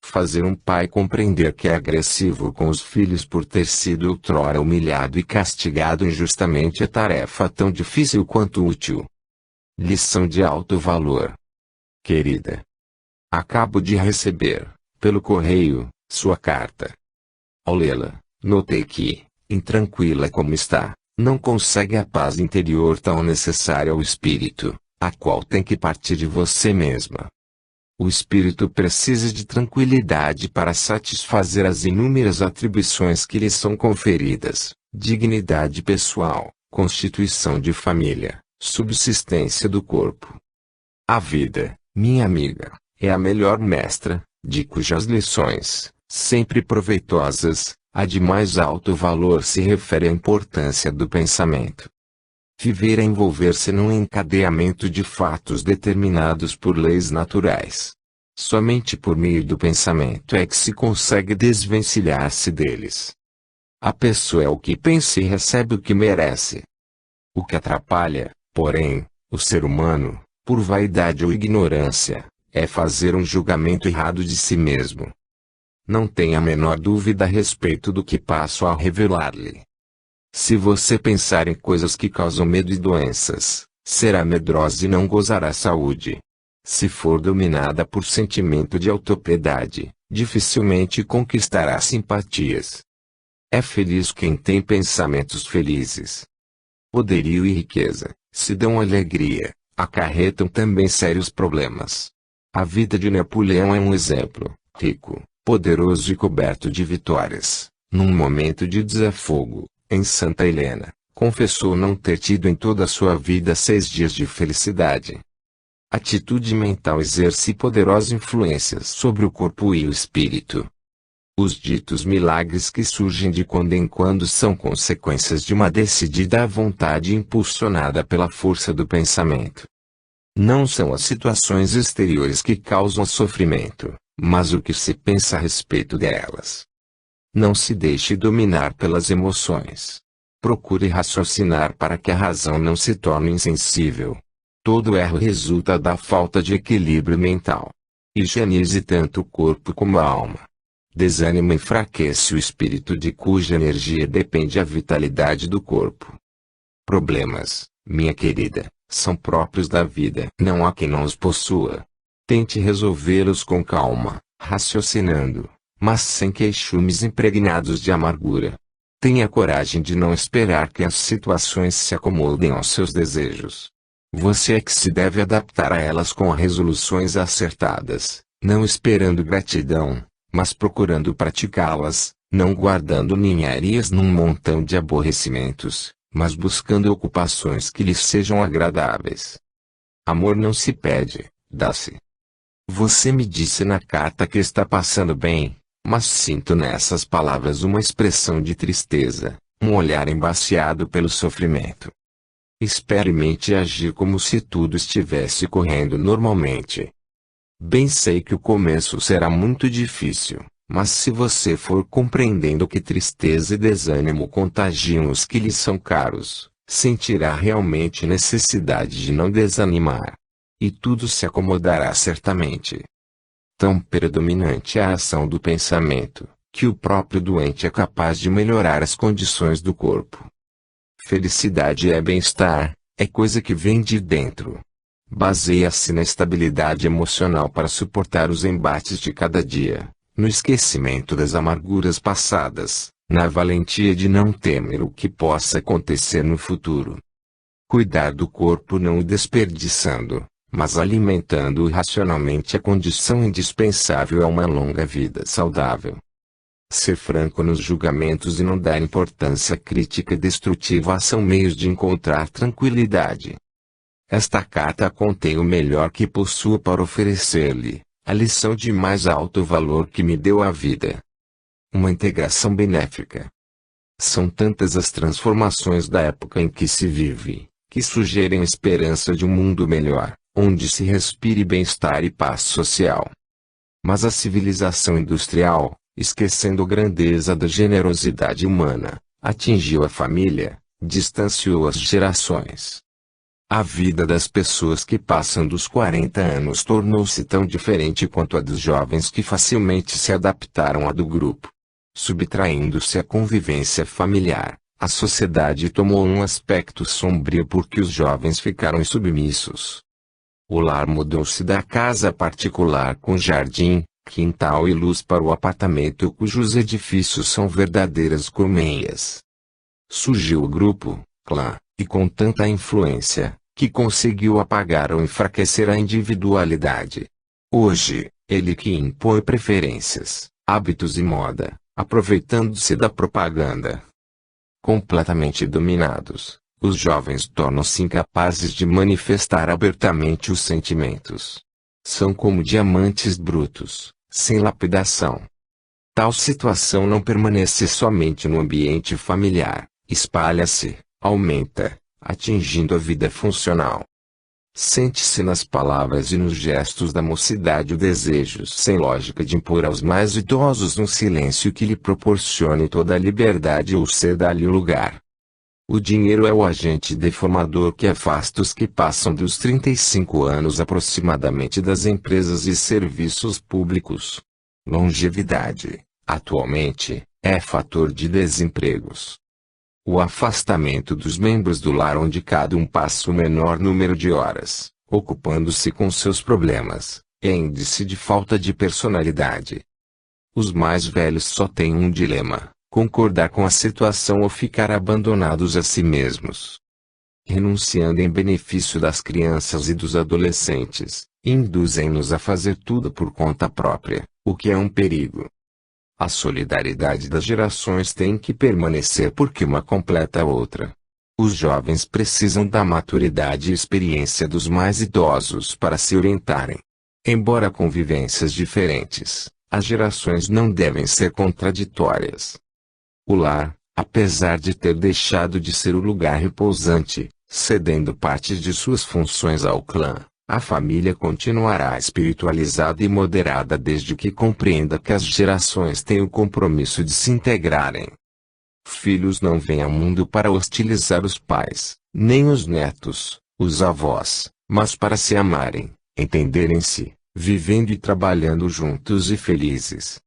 Fazer um pai compreender que é agressivo com os filhos por ter sido outrora humilhado e castigado injustamente é tarefa tão difícil quanto útil. Lição de alto valor. Querida, acabo de receber, pelo correio, sua carta. Ao lê-la, notei que, intranquila como está, não consegue a paz interior tão necessária ao espírito, a qual tem que partir de você mesma. O espírito precisa de tranquilidade para satisfazer as inúmeras atribuições que lhe são conferidas: dignidade pessoal, constituição de família, subsistência do corpo. A vida, minha amiga, é a melhor mestra, de cujas lições, sempre proveitosas, a de mais alto valor se refere à importância do pensamento. Viver é envolver-se num encadeamento de fatos determinados por leis naturais. Somente por meio do pensamento é que se consegue desvencilhar-se deles. A pessoa é o que pensa e recebe o que merece. O que atrapalha, porém, o ser humano, por vaidade ou ignorância, é fazer um julgamento errado de si mesmo. Não tenha a menor dúvida a respeito do que passo a revelar-lhe. Se você pensar em coisas que causam medo e doenças, será medrosa e não gozará saúde. Se for dominada por sentimento de autopiedade, dificilmente conquistará simpatias. É feliz quem tem pensamentos felizes. Poderio e riqueza, se dão alegria, acarretam também sérios problemas. A vida de Napoleão é um exemplo: rico, poderoso e coberto de vitórias. Num momento de desafogo, em Santa Helena, confessou não ter tido em toda a sua vida 6 dias de felicidade. Atitude mental exerce poderosas influências sobre o corpo e o espírito. Os ditos milagres que surgem de quando em quando são consequências de uma decidida vontade impulsionada pela força do pensamento. Não são as situações exteriores que causam sofrimento, mas o que se pensa a respeito delas. Não se deixe dominar pelas emoções. Procure raciocinar para que a razão não se torne insensível. Todo erro resulta da falta de equilíbrio mental. Higienize tanto o corpo como a alma. Desânimo enfraquece o espírito de cuja energia depende a vitalidade do corpo. Problemas, minha querida, são próprios da vida. Não há quem não os possua. Tente resolvê-los com calma, raciocinando, mas sem queixumes impregnados de amargura. Tenha coragem de não esperar que as situações se acomodem aos seus desejos. Você é que se deve adaptar a elas com resoluções acertadas, não esperando gratidão, mas procurando praticá-las, não guardando ninharias num montão de aborrecimentos, mas buscando ocupações que lhes sejam agradáveis. Amor não se pede, dá-se. Você me disse na carta que está passando bem, mas sinto nessas palavras uma expressão de tristeza, um olhar embaciado pelo sofrimento. Experimente agir como se tudo estivesse correndo normalmente. Bem sei que o começo será muito difícil, mas se você for compreendendo que tristeza e desânimo contagiam os que lhe são caros, sentirá realmente necessidade de não desanimar. E tudo se acomodará certamente. Tão predominante é a ação do pensamento, que o próprio doente é capaz de melhorar as condições do corpo. Felicidade é bem-estar, é coisa que vem de dentro. Baseia-se na estabilidade emocional para suportar os embates de cada dia, no esquecimento das amarguras passadas, na valentia de não temer o que possa acontecer no futuro. Cuidar do corpo não o desperdiçando, mas alimentando-o racionalmente, a condição indispensável a uma longa vida saudável. Ser franco nos julgamentos e não dar importância crítica destrutiva são meios de encontrar tranquilidade. Esta carta contém o melhor que possuo para oferecer-lhe, a lição de mais alto valor que me deu a vida. Uma integração benéfica. São tantas as transformações da época em que se vive, que sugerem a esperança de um mundo melhor, onde se respire bem-estar e paz social. Mas a civilização industrial, esquecendo a grandeza da generosidade humana, atingiu a família, distanciou as gerações. A vida das pessoas que passam dos 40 anos tornou-se tão diferente quanto a dos jovens que facilmente se adaptaram à do grupo. Subtraindo-se a convivência familiar, a sociedade tomou um aspecto sombrio porque os jovens ficaram submissos. O lar mudou-se da casa particular com jardim, quintal e luz para o apartamento cujos edifícios são verdadeiras colmeias. Surgiu o grupo, clã, e com tanta influência, que conseguiu apagar ou enfraquecer a individualidade. Hoje, ele que impõe preferências, hábitos e moda, aproveitando-se da propaganda. Completamente dominados, os jovens tornam-se incapazes de manifestar abertamente os sentimentos. São como diamantes brutos, sem lapidação. Tal situação não permanece somente no ambiente familiar, espalha-se, aumenta, atingindo a vida funcional. Sente-se nas palavras e nos gestos da mocidade o desejo sem lógica de impor aos mais idosos um silêncio que lhe proporcione toda a liberdade ou ceda-lhe o lugar. O dinheiro é o agente deformador que afasta os que passam dos 35 anos aproximadamente das empresas e serviços públicos. Longevidade, atualmente, é fator de desempregos. O afastamento dos membros do lar onde cada um passa o menor número de horas, ocupando-se com seus problemas, é índice de falta de personalidade. Os mais velhos só têm um dilema: concordar com a situação ou ficar abandonados a si mesmos. Renunciando em benefício das crianças e dos adolescentes, induzem-nos a fazer tudo por conta própria, o que é um perigo. A solidariedade das gerações tem que permanecer porque uma completa a outra. Os jovens precisam da maturidade e experiência dos mais idosos para se orientarem. Embora convivências diferentes, as gerações não devem ser contraditórias. O lar, apesar de ter deixado de ser o lugar repousante, cedendo parte de suas funções ao clã, a família continuará espiritualizada e moderada desde que compreenda que as gerações têm o compromisso de se integrarem. Filhos não vêm ao mundo para hostilizar os pais, nem os netos, os avós, mas para se amarem, entenderem-se, vivendo e trabalhando juntos e felizes.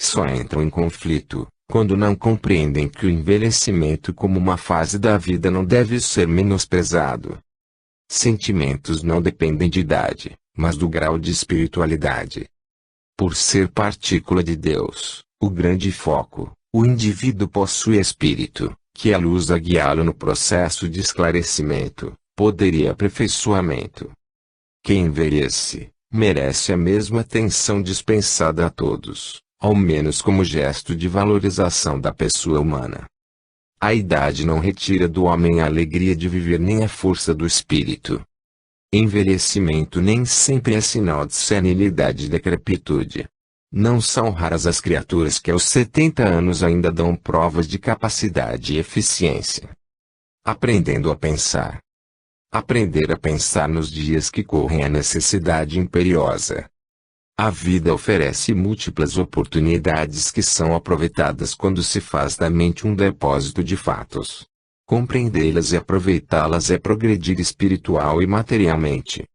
Só entram em conflito quando não compreendem que o envelhecimento como uma fase da vida não deve ser menosprezado. Sentimentos não dependem de idade, mas do grau de espiritualidade. Por ser partícula de Deus, o grande foco, o indivíduo possui espírito, que é a luz a guiá-lo no processo de esclarecimento, poder e aperfeiçoamento. Quem envelhece, merece a mesma atenção dispensada a todos, ao menos como gesto de valorização da pessoa humana. A idade não retira do homem a alegria de viver nem a força do espírito. Envelhecimento nem sempre é sinal de senilidade e decrepitude. Não são raras as criaturas que aos 70 anos ainda dão provas de capacidade e eficiência. Aprendendo a pensar. Aprender a pensar nos dias que correm é necessidade imperiosa. A vida oferece múltiplas oportunidades que são aproveitadas quando se faz da mente um depósito de fatos. Compreendê-las e aproveitá-las é progredir espiritual e materialmente.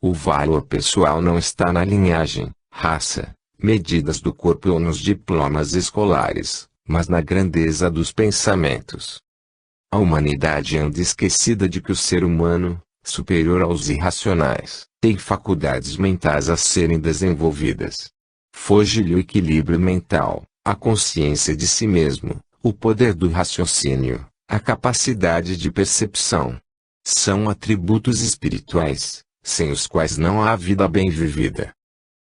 O valor pessoal não está na linhagem, raça, medidas do corpo ou nos diplomas escolares, mas na grandeza dos pensamentos. A humanidade anda esquecida de que o ser humano, superior aos irracionais, tem faculdades mentais a serem desenvolvidas. Foge-lhe o equilíbrio mental, a consciência de si mesmo, o poder do raciocínio, a capacidade de percepção. São atributos espirituais, sem os quais não há vida bem vivida.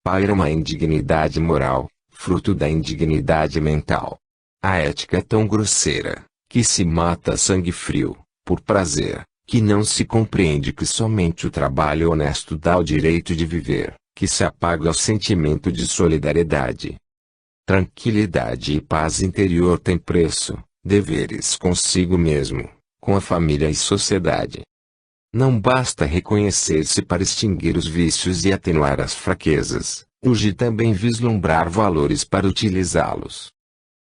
Paira uma indignidade moral, fruto da indignidade mental. A ética é tão grosseira, que se mata a sangue frio, por prazer, que não se compreende que somente o trabalho honesto dá o direito de viver, que se apaga o sentimento de solidariedade. Tranquilidade e paz interior têm preço, deveres consigo mesmo, com a família e sociedade. Não basta reconhecer-se para extinguir os vícios e atenuar as fraquezas, urge também vislumbrar valores para utilizá-los.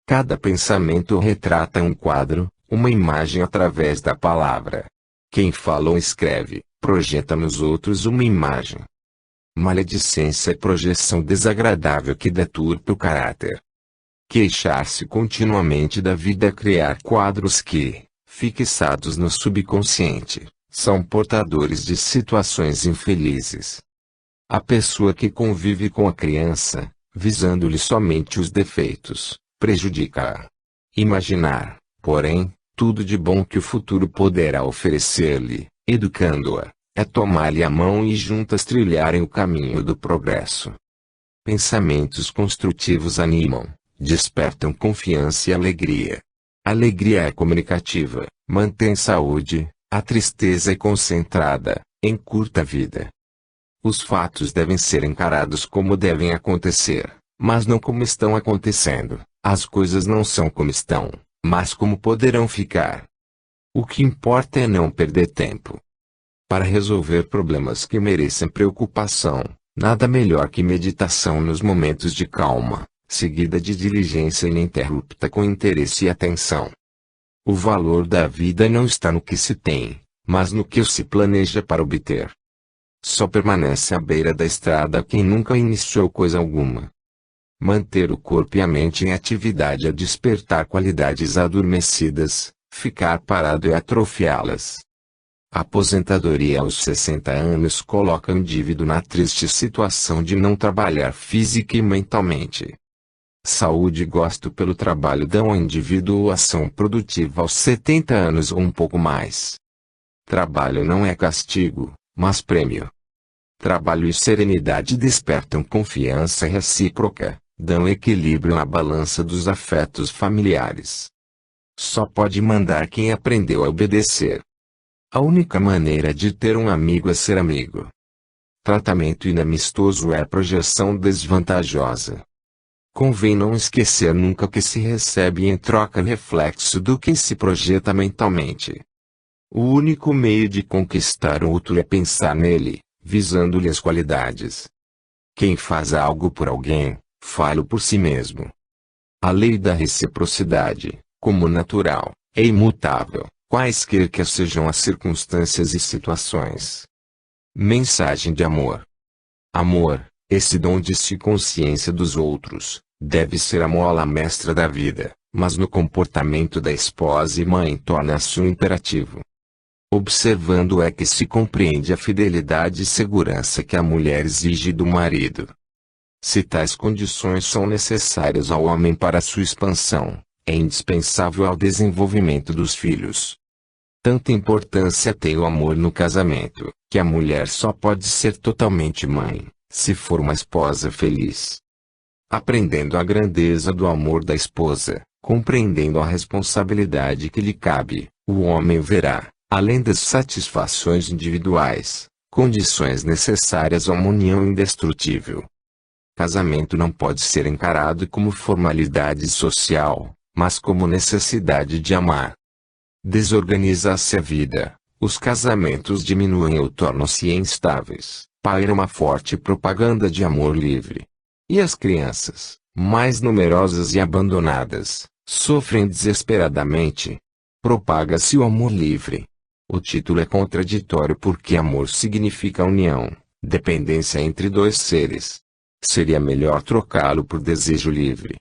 Cada pensamento retrata um quadro, uma imagem através da palavra. Quem fala ou escreve, projeta nos outros uma imagem. Maledicência é projeção desagradável que deturpa o caráter. Queixar-se continuamente da vida é criar quadros que, fixados no subconsciente, são portadores de situações infelizes. A pessoa que convive com a criança, visando-lhe somente os defeitos, prejudica-a. Imaginar, porém, tudo de bom que o futuro poderá oferecer-lhe, educando-a, é tomar-lhe a mão e juntas trilharem o caminho do progresso. Pensamentos construtivos animam, despertam confiança e alegria. A alegria é comunicativa, mantém saúde, a tristeza é concentrada, encurta a vida. Os fatos devem ser encarados como devem acontecer, mas não como estão acontecendo. As coisas não são como estão, mas como poderão ficar. O que importa é não perder tempo. Para resolver problemas que merecem preocupação, nada melhor que meditação nos momentos de calma, seguida de diligência ininterrupta com interesse e atenção. O valor da vida não está no que se tem, mas no que se planeja para obter. Só permanece à beira da estrada quem nunca iniciou coisa alguma. Manter o corpo e a mente em atividade é despertar qualidades adormecidas, ficar parado é atrofiá-las. A aposentadoria aos 60 anos coloca o indivíduo na triste situação de não trabalhar física e mentalmente. Saúde e gosto pelo trabalho dão ao indivíduo ação produtiva aos 70 anos ou um pouco mais. Trabalho não é castigo, mas prêmio. Trabalho e serenidade despertam confiança recíproca, dão equilíbrio na balança dos afetos familiares. Só pode mandar quem aprendeu a obedecer. A única maneira de ter um amigo é ser amigo. Tratamento inamistoso é projeção desvantajosa. Convém não esquecer nunca que se recebe em troca reflexo do que se projeta mentalmente. O único meio de conquistar o outro é pensar nele, visando-lhe as qualidades. Quem faz algo por alguém, faz-o por si mesmo. A lei da reciprocidade, como natural, é imutável, quaisquer que sejam as circunstâncias e situações. Mensagem de amor. Amor, esse dom de si consciência dos outros, deve ser a mola mestra da vida, mas no comportamento da esposa e mãe torna-se um imperativo. Observando é que se compreende a fidelidade e segurança que a mulher exige do marido. Se tais condições são necessárias ao homem para sua expansão, é indispensável ao desenvolvimento dos filhos. Tanta importância tem o amor no casamento, que a mulher só pode ser totalmente mãe, se for uma esposa feliz. Aprendendo a grandeza do amor da esposa, compreendendo a responsabilidade que lhe cabe, o homem verá, além das satisfações individuais, condições necessárias a uma união indestrutível. Casamento não pode ser encarado como formalidade social, mas como necessidade de amar. Desorganiza-se a vida, os casamentos diminuem ou tornam-se instáveis, paira uma forte propaganda de amor livre. E as crianças, mais numerosas e abandonadas, sofrem desesperadamente. Propaga-se o amor livre. O título é contraditório porque amor significa união, dependência entre dois seres. Seria melhor trocá-lo por desejo livre.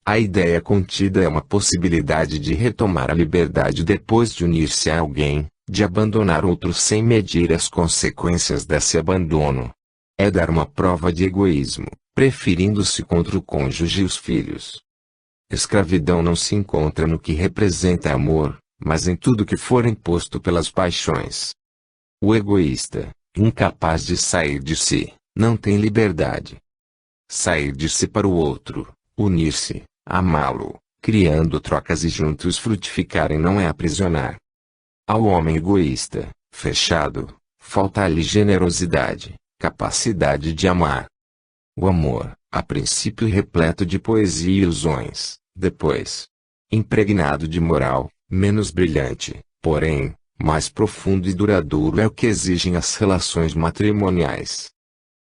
A ideia contida é uma possibilidade de retomar a liberdade depois de unir-se a alguém, de abandonar outro sem medir as consequências desse abandono. É dar uma prova de egoísmo, preferindo-se contra o cônjuge e os filhos. Escravidão não se encontra no que representa amor, mas em tudo que for imposto pelas paixões. O egoísta, incapaz de sair de si, não tem liberdade. Sair de si para o outro, unir-se, amá-lo, criando trocas e juntos frutificarem não é aprisionar. Ao homem egoísta, fechado, falta-lhe generosidade, capacidade de amar. O amor, a princípio repleto de poesia e ilusões, depois impregnado de moral, menos brilhante, porém, mais profundo e duradouro é o que exigem as relações matrimoniais.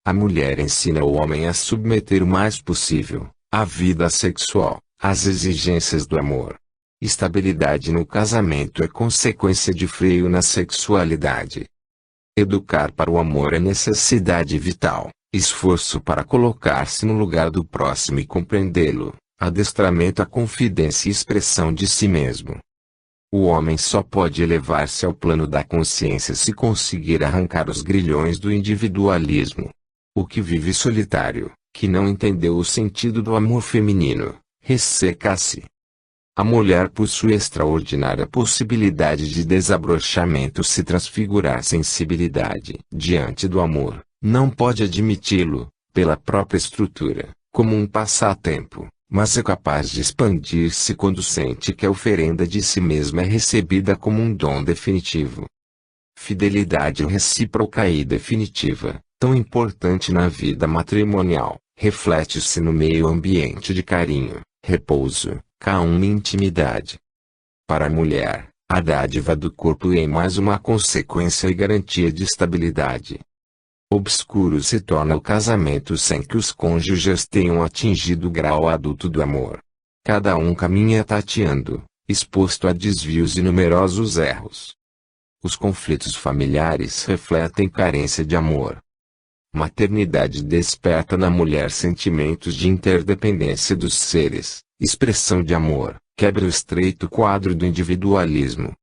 A mulher ensina o homem a submeter o mais possível a vida sexual às exigências do amor. Estabilidade no casamento é consequência de freio na sexualidade. Educar para o amor é necessidade vital, esforço para colocar-se no lugar do próximo e compreendê-lo, adestramento à confidência e expressão de si mesmo. O homem só pode elevar-se ao plano da consciência se conseguir arrancar os grilhões do individualismo. O que vive solitário, que não entendeu o sentido do amor feminino, resseca-se. A mulher possui extraordinária possibilidade de desabrochamento se transfigurar sensibilidade diante do amor, não pode admiti-lo, pela própria estrutura, como um passatempo, mas é capaz de expandir-se quando sente que a oferenda de si mesma é recebida como um dom definitivo. Fidelidade recíproca e definitiva, tão importante na vida matrimonial, reflete-se no meio ambiente de carinho, repouso, calma e intimidade. Para a mulher, a dádiva do corpo é mais uma consequência e garantia de estabilidade. Obscuro se torna o casamento sem que os cônjuges tenham atingido o grau adulto do amor. Cada um caminha tateando, exposto a desvios e numerosos erros. Os conflitos familiares refletem carência de amor. Maternidade desperta na mulher sentimentos de interdependência dos seres, expressão de amor, quebra o estreito quadro do individualismo.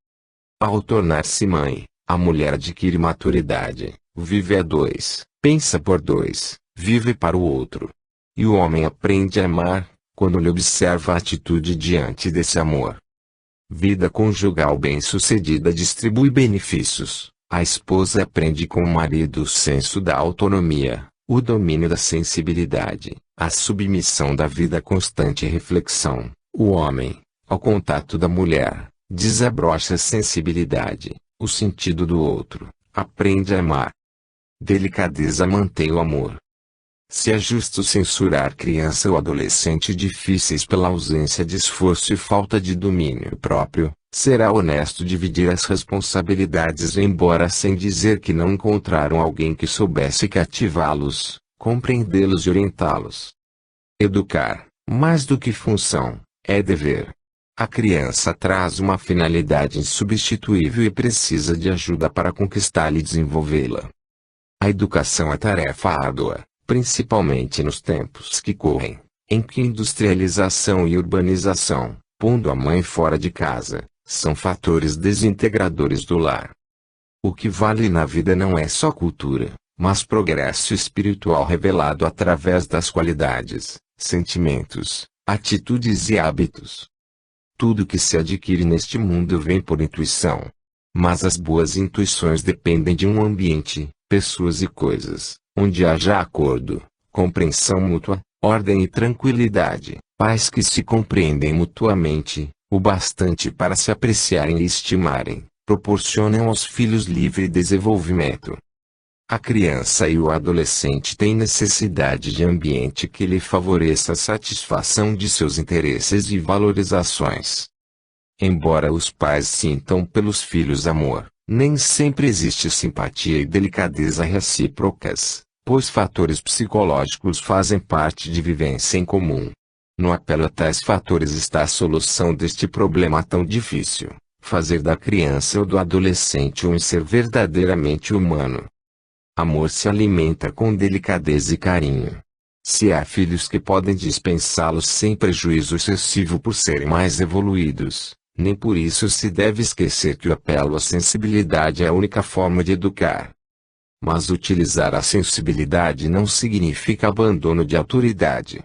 Ao tornar-se mãe, a mulher adquire maturidade, vive a dois, pensa por dois, vive para o outro. E o homem aprende a amar, quando lhe observa a atitude diante desse amor. Vida conjugal bem-sucedida distribui benefícios. A esposa aprende com o marido o senso da autonomia, o domínio da sensibilidade, a submissão da vida constante e reflexão. O homem, ao contato da mulher, desabrocha a sensibilidade, o sentido do outro, aprende a amar. Delicadeza mantém o amor. Se é justo censurar criança ou adolescente difíceis pela ausência de esforço e falta de domínio próprio, será honesto dividir as responsabilidades, embora sem dizer que não encontraram alguém que soubesse cativá-los, compreendê-los e orientá-los. Educar, mais do que função, é dever. A criança traz uma finalidade insubstituível e precisa de ajuda para conquistá-la e desenvolvê-la. A educação é tarefa árdua, principalmente nos tempos que correm, em que industrialização e urbanização, pondo a mãe fora de casa, são fatores desintegradores do lar. O que vale na vida não é só cultura, mas progresso espiritual revelado através das qualidades, sentimentos, atitudes e hábitos. Tudo que se adquire neste mundo vem por intuição. Mas as boas intuições dependem de um ambiente, pessoas e coisas, onde haja acordo, compreensão mútua, ordem e tranquilidade, pais que se compreendem mutuamente, o bastante para se apreciarem e estimarem, proporcionam aos filhos livre desenvolvimento. A criança e o adolescente têm necessidade de ambiente que lhe favoreça a satisfação de seus interesses e valorizações. Embora os pais sintam pelos filhos amor, nem sempre existe simpatia e delicadeza recíprocas, pois fatores psicológicos fazem parte de vivência em comum. No apelo a tais fatores está a solução deste problema tão difícil: fazer da criança ou do adolescente um ser verdadeiramente humano. Amor se alimenta com delicadeza e carinho. Se há filhos que podem dispensá-los sem prejuízo excessivo por serem mais evoluídos, nem por isso se deve esquecer que o apelo à sensibilidade é a única forma de educar. Mas utilizar a sensibilidade não significa abandono de autoridade.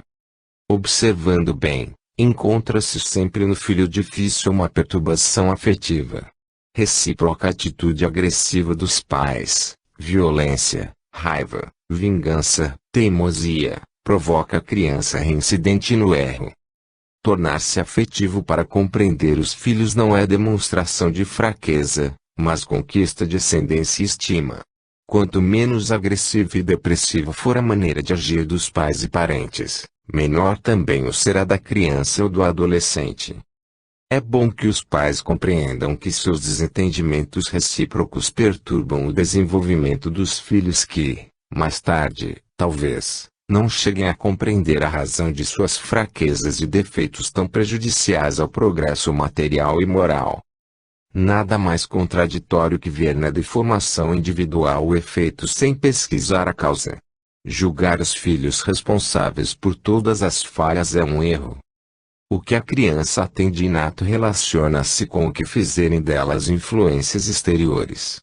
Observando bem, Encontra-se sempre no filho difícil uma perturbação afetiva. Recíproca atitude agressiva dos pais, violência, raiva, vingança, teimosia, provoca a criança reincidente no erro. Tornar-se afetivo para compreender os filhos não é demonstração de fraqueza, mas conquista de ascendência e estima. Quanto menos agressiva e depressiva for a maneira de agir dos pais e parentes, menor também o será da criança ou do adolescente. É bom que os pais compreendam que seus desentendimentos recíprocos perturbam o desenvolvimento dos filhos que, mais tarde, talvez, não cheguem a compreender a razão de suas fraquezas e defeitos tão prejudiciais ao progresso material e moral. Nada mais contraditório que ver na deformação individual o efeito sem pesquisar a causa. Julgar os filhos responsáveis por todas as falhas é um erro. O que a criança tem de inato relaciona-se com o que fizerem delas influências exteriores.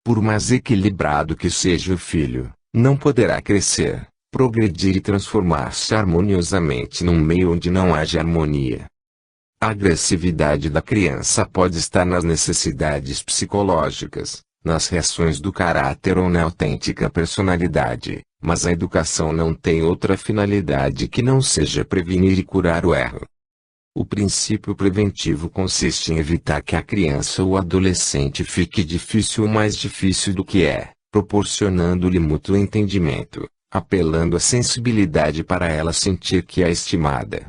Por mais equilibrado que seja o filho, não poderá crescer, progredir e transformar-se harmoniosamente num meio onde não haja harmonia. A agressividade da criança pode estar nas necessidades psicológicas, nas reações do caráter ou na autêntica personalidade, mas a educação não tem outra finalidade que não seja prevenir e curar o erro. O princípio preventivo consiste em evitar que a criança ou adolescente fique difícil ou mais difícil do que é, proporcionando-lhe mútuo entendimento, apelando à sensibilidade para ela sentir que é estimada.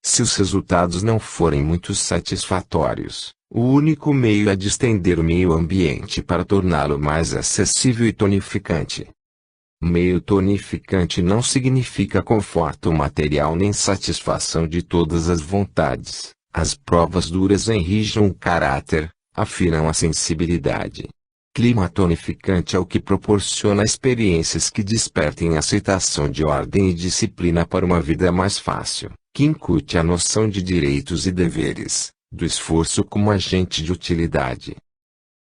Se os resultados não forem muito satisfatórios, o único meio é de estender o meio ambiente para torná-lo mais acessível e tonificante. Meio tonificante não significa conforto material nem satisfação de todas as vontades. As provas duras enrijam o caráter, afinam a sensibilidade. Clima tonificante é o que proporciona experiências que despertem aceitação de ordem e disciplina para uma vida mais fácil, que incute a noção de direitos e deveres, do esforço como agente de utilidade.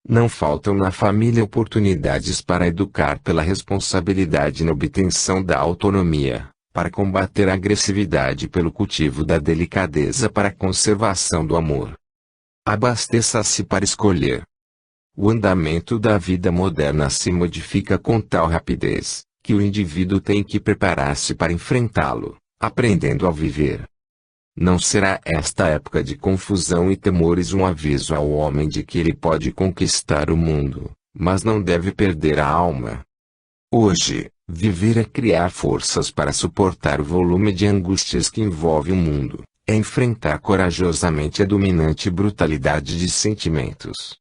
Não faltam na família oportunidades para educar pela responsabilidade na obtenção da autonomia, para combater a agressividade pelo cultivo da delicadeza para a conservação do amor. Abasteça-se para escolher. O andamento da vida moderna se modifica com tal rapidez, que o indivíduo tem que preparar-se para enfrentá-lo, aprendendo a viver. Não será esta época de confusão e temores um aviso ao homem de que ele pode conquistar o mundo, mas não deve perder a alma. Hoje, viver é criar forças para suportar o volume de angústias que envolve o mundo, é enfrentar corajosamente a dominante brutalidade de sentimentos.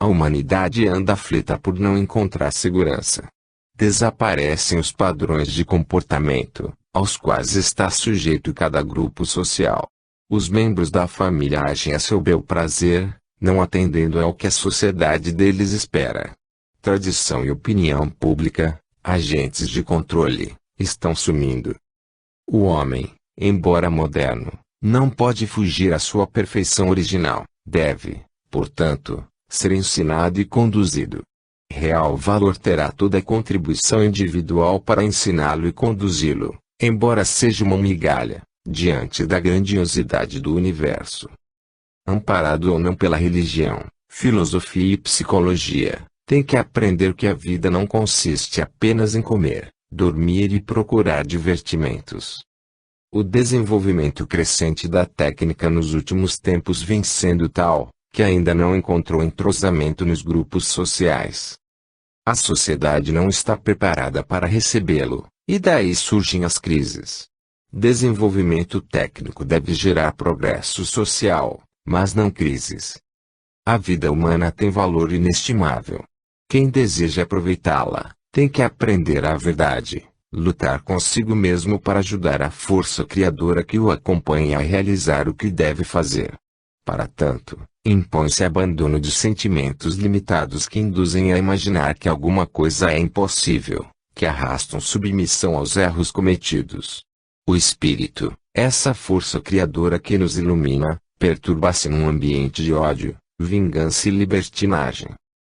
A humanidade anda aflita por não encontrar segurança. Desaparecem os padrões de comportamento, aos quais está sujeito cada grupo social. Os membros da família agem a seu bel prazer, não atendendo ao que a sociedade deles espera. Tradição e opinião pública, agentes de controle, estão sumindo. O homem, embora moderno, não pode fugir à sua perfeição original, deve, portanto, ser ensinado e conduzido. Real valor terá toda a contribuição individual para ensiná-lo e conduzi-lo, embora seja uma migalha, diante da grandiosidade do universo. Amparado ou não pela religião, filosofia e psicologia, tem que aprender que a vida não consiste apenas em comer, dormir e procurar divertimentos. O desenvolvimento crescente da técnica nos últimos tempos vem sendo tal, que ainda não encontrou entrosamento nos grupos sociais. A sociedade não está preparada para recebê-lo, e daí surgem as crises. Desenvolvimento técnico deve gerar progresso social, mas não crises. A vida humana tem valor inestimável. Quem deseja aproveitá-la, tem que aprender a verdade, lutar consigo mesmo para ajudar a força criadora que o acompanha a realizar o que deve fazer. Para tanto, impõe-se abandono de sentimentos limitados que induzem a imaginar que alguma coisa é impossível, que arrastam submissão aos erros cometidos. O espírito, essa força criadora que nos ilumina, perturba-se num ambiente de ódio, vingança e libertinagem.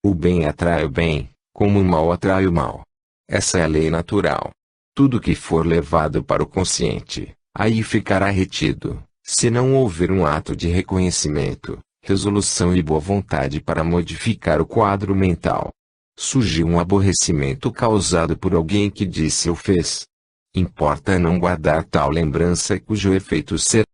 O bem atrai o bem, como o mal atrai o mal. Essa é a lei natural. Tudo que for levado para o consciente, aí ficará retido. Se não houver um ato de reconhecimento, resolução e boa vontade para modificar o quadro mental, surgiu um aborrecimento causado por alguém que disse ou fez. Importa não guardar tal lembrança cujo efeito será